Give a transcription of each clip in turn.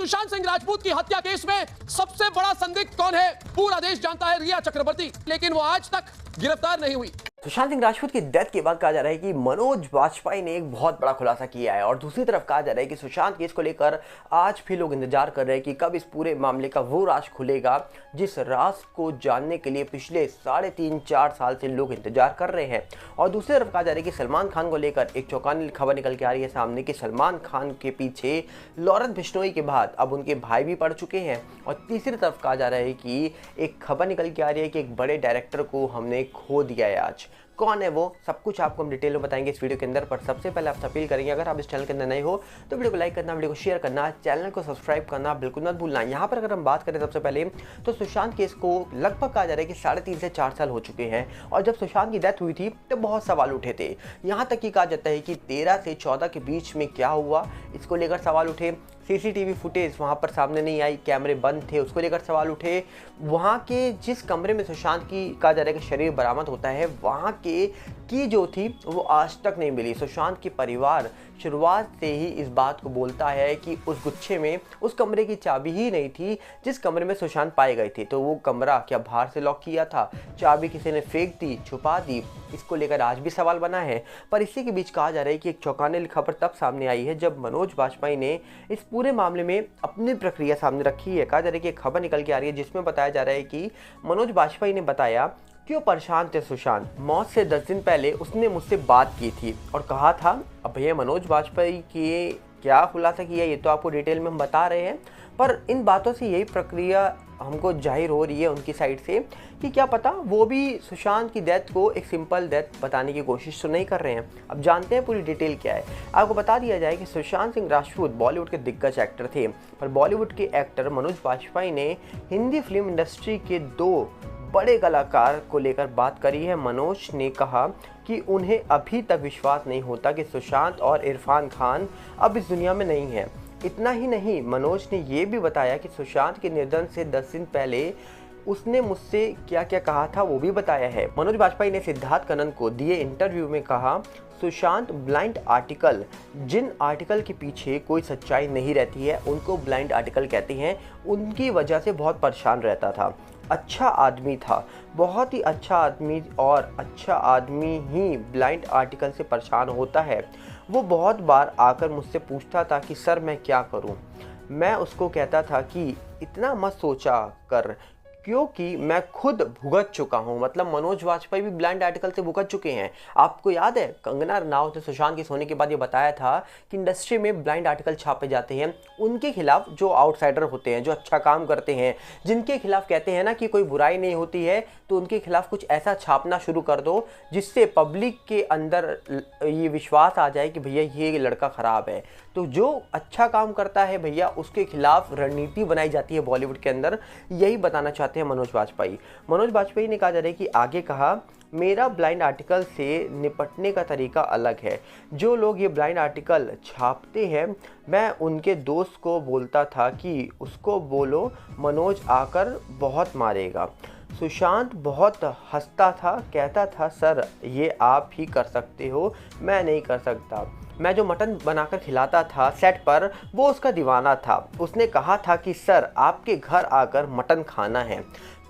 सुशांत सिंह राजपूत की हत्या केस में सबसे बड़ा संदिग्ध कौन है? पूरा देश जानता है, रिया चक्रवर्ती, लेकिन वो आज तक गिरफ्तार नहीं हुई। सुशांत सिंह राजपूत की डेथ के बाद कहा जा रहा है कि मनोज वाजपेयी ने एक बहुत बड़ा खुलासा किया है और दूसरी तरफ कहा जा रहा है कि सुशांत केस को लेकर आज भी लोग इंतजार कर रहे हैं कि कब इस पूरे मामले का वो राज खुलेगा जिस राज को जानने के लिए पिछले 3.5-4 साल से लोग इंतजार कर रहे हैं। और दूसरी तरफ कहा जा रहा है कि सलमान खान को लेकर एक चौंकाने खबर निकल के आ रही है सामने कि सलमान खान के पीछे लॉरेंस बिश्नोई के बाद अब उनके भाई भी पड़ चुके हैं। और तीसरी तरफ कहा जा रहा है कि एक खबर निकल के आ रही है कि एक बड़े डायरेक्टर को हमने खो दिया है। आज कौन है वो, सब कुछ आपको हम डिटेल में बताएंगे इस वीडियो के अंदर। पर सबसे पहले आपसे अपील करेंगे, अगर आप इस चैनल के अंदर नए हो तो वीडियो को लाइक करना, वीडियो को शेयर करना, चैनल को सब्सक्राइब करना बिल्कुल मत भूलना। यहाँ पर अगर हम बात करें सबसे पहले तो सुशांत केस को लगभग कहा जा रहा है कि 3.5 से 4 साल हो चुके हैं और जब सुशांत की डेथ हुई थी तो बहुत सवाल उठे थे। यहाँ तक कि कहा जाता है कि 13 से 14 के बीच में क्या हुआ इसको लेकर सवाल उठे। सीसीटीवी फुटेज वहाँ पर सामने नहीं आई, कैमरे बंद थे, उसको लेकर सवाल उठे। वहाँ के जिस कमरे में सुशांत की कहा जा रहा है कि शरीर बरामद होता है, वहाँ के की जो थी वो आज तक नहीं मिली। सुशांत के परिवार शुरुआत से ही इस बात को बोलता है कि उस गुच्छे में उस कमरे की चाबी ही नहीं थी जिस कमरे में सुशांत पाए गए थे। तो वो कमरा क्या बाहर से लॉक किया था, चाबी किसी ने फेंक दी, छुपा दी, इसको लेकर आज भी सवाल बना है। पर इसी के बीच कहा जा रहा है कि एक चौंकाने खबर तब सामने आई है जब मनोज वाजपेयी ने इस पूरे मामले में अपनी प्रक्रिया सामने रखी है। कहा जा रहा है कि एक खबर निकल के आ रही है जिसमें बताया जा रहा है कि मनोज वाजपेयी ने बताया क्यों परेशान थे सुशांत। मौत से 10 दिन पहले उसने मुझसे बात की थी और कहा था, अब भैया मनोज वाजपेयी की क्या खुलासा किया ये तो आपको डिटेल में हम बता रहे हैं, पर इन बातों से यही प्रक्रिया हमको जाहिर हो रही है उनकी साइड से कि क्या पता वो भी सुशांत की डेथ को एक सिंपल डेथ बताने की कोशिश तो नहीं कर रहे हैं। अब जानते हैं पूरी डिटेल क्या है। आपको बता दिया जाए कि सुशांत सिंह राजपूत बॉलीवुड के दिग्गज एक्टर थे, पर बॉलीवुड के एक्टर मनोज वाजपेयी ने हिंदी फिल्म इंडस्ट्री के 2 बड़े कलाकार को लेकर बात करी है। मनोज ने कहा कि उन्हें अभी तक विश्वास नहीं होता कि सुशांत और इरफान खान अब इस दुनिया में नहीं है। इतना ही नहीं, मनोज ने ये भी बताया कि सुशांत के निधन से 10 दिन पहले उसने मुझसे क्या क्या कहा था वो भी बताया है। मनोज वाजपेयी ने सिद्धार्थ कनन को दिए इंटरव्यू में कहा, सुशांत ब्लाइंड आर्टिकल, जिन आर्टिकल के पीछे कोई सच्चाई नहीं रहती है उनको ब्लाइंड आर्टिकल कहते हैं, उनकी वजह से बहुत परेशान रहता था। अच्छा आदमी था, बहुत ही अच्छा आदमी, और अच्छा आदमी ही ब्लाइंड आर्टिकल से परेशान होता है। वो बहुत बार आकर मुझसे पूछता था कि सर मैं क्या करूं। मैं उसको कहता था कि इतना मत सोचा कर क्योंकि मैं खुद भुगत चुका हूं। मतलब मनोज वाजपेयी भी ब्लाइंड आर्टिकल से भुगत चुके हैं। आपको याद है कंगना रनावत ने सुशांत के सोने के बाद ये बताया था कि इंडस्ट्री में ब्लाइंड आर्टिकल छापे जाते हैं उनके खिलाफ जो आउटसाइडर होते हैं, जो अच्छा काम करते हैं, जिनके खिलाफ कहते हैं ना कि कोई बुराई नहीं होती है, तो उनके खिलाफ कुछ ऐसा छापना शुरू कर दो जिससे पब्लिक के अंदर ये विश्वास आ जाए कि भैया ये लड़का ख़राब है। तो जो अच्छा काम करता है भैया उसके खिलाफ रणनीति बनाई जाती है बॉलीवुड के अंदर। यही बताना चाहते हैं मनोज वाजपेयी। मनोज वाजपेयी ने कहा जा रहा है कि आगे कहा, मेरा ब्लाइंड आर्टिकल से निपटने का तरीका अलग है। जो लोग ये ब्लाइंड आर्टिकल छापते हैं मैं उनके दोस्त को बोलता था कि उसको बोलो मनोज आकर बहुत मारेगा। सुशांत बहुत हंसता था, कहता था सर ये आप ही कर सकते हो, मैं नहीं कर सकता। मैं जो मटन बनाकर खिलाता था सेट पर वो उसका दीवाना था। उसने कहा था कि सर आपके घर आकर मटन खाना है,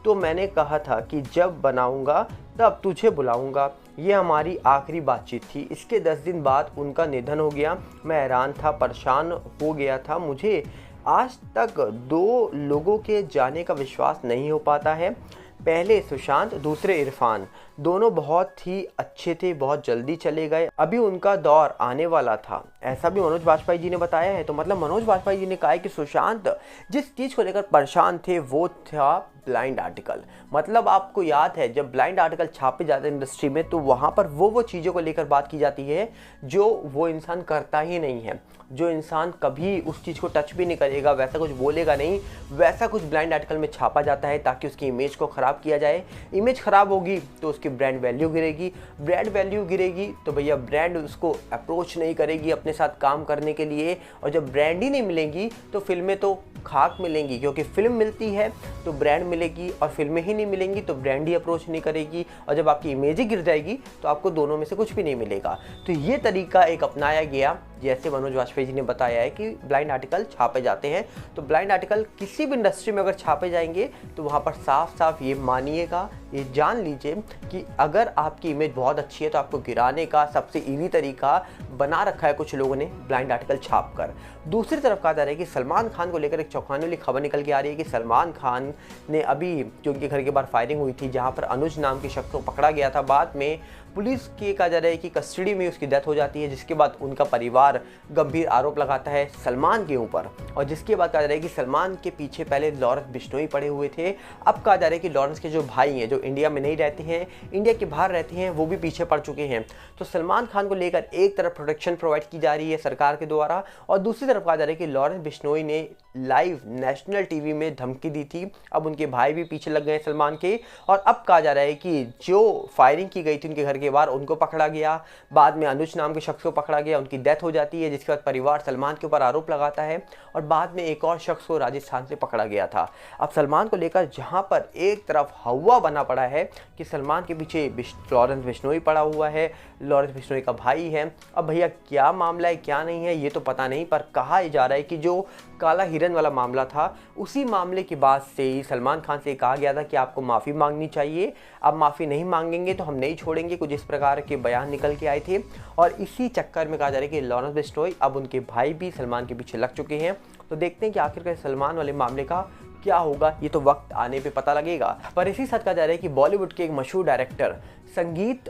तो मैंने कहा था कि जब बनाऊंगा तब तुझे बुलाऊंगा। ये हमारी आखिरी बातचीत थी। इसके 10 दिन बाद उनका निधन हो गया। मैं हैरान था, परेशान हो गया था। मुझे आज तक 2 लोगों के जाने का विश्वास नहीं हो पाता है। पहले सुशांत, दूसरे इरफान, दोनों बहुत ही अच्छे थे, बहुत जल्दी चले गए, अभी उनका दौर आने वाला था, ऐसा भी मनोज वाजपेयी जी ने बताया है। तो मतलब मनोज वाजपेयी जी ने कहा है कि सुशांत जिस चीज़ को लेकर परेशान थे वो था ब्लाइंड आर्टिकल। मतलब आपको याद है जब ब्लाइंड आर्टिकल छापे जाते हैं इंडस्ट्री में तो वहाँ पर वो चीज़ों को लेकर बात की जाती है जो वो इंसान करता ही नहीं है। जो इंसान कभी उस चीज़ को टच भी नहीं करेगा, वैसा कुछ बोलेगा नहीं, वैसा कुछ ब्लाइंड आर्टिकल में छापा जाता है ताकि उसकी इमेज को ख़राब किया जाए। इमेज ख़राब होगी तो उसकी ब्रांड वैल्यू गिरेगी, ब्रांड वैल्यू गिरेगी तो भैया ब्रांड उसको अप्रोच नहीं करेगी अपने साथ काम करने के लिए, और जब ब्रांड ही नहीं मिलेंगी तो फिल्में तो खाक मिलेंगी, क्योंकि फिल्म मिलती है तो ब्रांड मिलेगी और फिल्में ही नहीं मिलेंगी तो ब्रांड ही अप्रोच नहीं करेगी, और जब आपकी इमेज ही गिर जाएगी तो आपको दोनों में से कुछ भी नहीं मिलेगा। तो ये तरीका एक अपनाया गया जैसे मनोज वाजपेयी जी ने बताया है कि ब्लाइंड आर्टिकल छापे जाते हैं, तो ब्लाइंड आर्टिकल किसी भी इंडस्ट्री में अगर छापे जाएंगे तो वहाँ पर साफ साफ ये मानिएगा, ये जान लीजिए कि अगर आपकी इमेज बहुत अच्छी है तो आपको गिराने का सबसे ईजी तरीका बना रखा है कुछ लोगों ने, ब्लाइंड आर्टिकल छाप कर। दूसरी तरफ कहा जा रहा है कि सलमान खान को लेकर एक चौंकाने वाली खबर निकल के आ रही है कि सलमान खान ने अभी जो उनके घर के बाहर फायरिंग हुई थी, जहां पर अनुज नाम के शख्स को पकड़ा गया था, बाद में पुलिस के कहा जा रहा है कि कस्टडी में उसकी डेथ हो जाती है, जिसके बाद उनका परिवार गंभीर आरोप लगाता है सलमान के ऊपर, और जिसके बाद कहा जा रहा है कि सलमान के पीछे पहले लॉरेंस बिश्नोई पड़े हुए थे। अब कहा जा रहा है कि लॉरेंस के जो भाई हैं, जो इंडिया में नहीं रहते हैं, इंडिया के बाहर रहते हैं, वो भी पीछे पड़ चुके हैं। तो सलमान खान को लेकर एक तरफ प्रोटेक्शन प्रोवाइड की जा रही है सरकार के द्वारा, और दूसरी तरफ कहा जा रहा है कि लॉरेंस बिश्नोई ने लाइव नेशनल टीवी में धमकी दी थी। अब उनके भाई भी पीछे लग गए सलमान के, और अब कहा जा रहा है कि जो फायरिंग की गई थी उनके घर के बाहर, उनको पकड़ा गया, बाद में अनुज नाम के शख्स को पकड़ा गया, उनकी डेथ हो जाती है, जिसके बाद परिवार सलमान के ऊपर आरोप लगाता है, और बाद में एक और शख्स को राजस्थान से पकड़ा गया था। अब सलमान को लेकर जहां पर एक तरफ हवा बना पड़ा है कि सलमान के पीछे लॉरेंस बिश्नोई पड़ा हुआ है, लॉरेंस बिश्नोई का भाई है। अब भैया क्या मामला है क्या नहीं है ये तो पता नहीं, पर कहा जा रहा है कि जो काला हिरन वाला मामला था, उसी मामले के बाद से ही सलमान खान से कहा गया था कि आपको माफ़ी मांगनी चाहिए, आप माफ़ी नहीं मांगेंगे तो हम नहीं छोड़ेंगे, कुछ इस प्रकार के बयान निकल के आए थे। और इसी चक्कर में कहा जा रहा है कि लॉरेंस बिश्नोई, अब उनके भाई भी सलमान के पीछे लग चुके हैं। तो देखते हैं कि आखिरकार सलमान वाले मामले का क्या होगा, ये तो वक्त आने पे पता लगेगा। पर इसी साथ कहा जा रहा है कि बॉलीवुड के एक मशहूर डायरेक्टर संगीत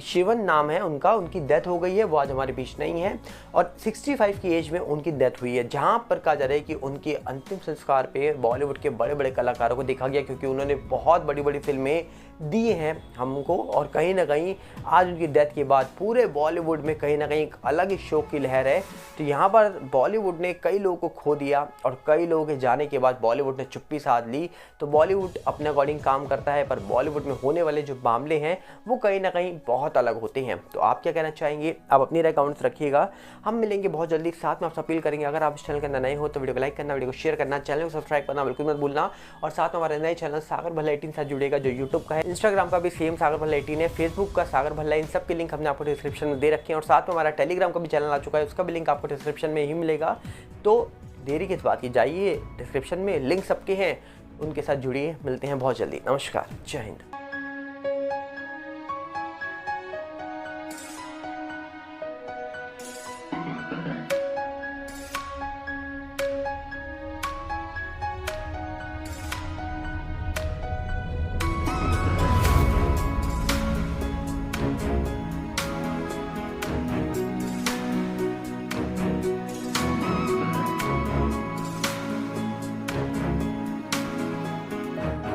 शिवन नाम है उनका, उनकी डेथ हो गई है, वो आज हमारे बीच नहीं है, और 65 की एज में उनकी डेथ हुई है। जहां पर कहा जा रहा है कि उनके अंतिम संस्कार पे बॉलीवुड के बड़े बड़े कलाकारों को देखा गया, क्योंकि उन्होंने बहुत बड़ी बड़ी फिल्में दी हैं हमको, और कहीं ना कहीं आज उनकी डेथ के बाद पूरे बॉलीवुड में कहीं ना कहीं एक अलग ही शोक की लहर है। तो यहाँ पर बॉलीवुड ने कई लोगों को खो दिया, और कई लोगों के जाने के बाद बॉलीवुड ने चुप्पी साध ली। तो बॉलीवुड अपने अकॉर्डिंग काम करता है, पर बॉलीवुड में होने वाले जो मामले हैं वो कहीं ना कहीं बहुत अलग होते हैं। तो आप क्या कहना चाहेंगे, आप अपनी राय कमेंट्स रखिएगा। हम मिलेंगे बहुत जल्दी, साथ में आपसे अपील करेंगे अगर आप इस चैनल के अंदर नए हो तो वीडियो को लाइक करना, वीडियो को शेयर करना, चैनल को सब्सक्राइब करना बिल्कुल मत भूलना, और साथ में हमारे नए चैनल सागर भल्ला 18 साथ जुड़ेगा, जो यूट्यूब का है, इंस्टाग्राम का भी सेम सागर भल्ला 18 है, फेसबुक का सागर भल्ला, इन सब के लिंक हमने आपको डिस्क्रिप्शन में दे रखे हैं, और साथ में हमारा टेलीग्राम का भी चैनल आ चुका है, उसका भी लिंक आपको डिस्क्रिप्शन में ही मिलेगा। तो देरी किस बात की, जाइए डिस्क्रिप्शन में लिंक सबके हैं, उनके साथ जुड़िए। मिलते हैं बहुत जल्दी, नमस्कार, जय हिंद।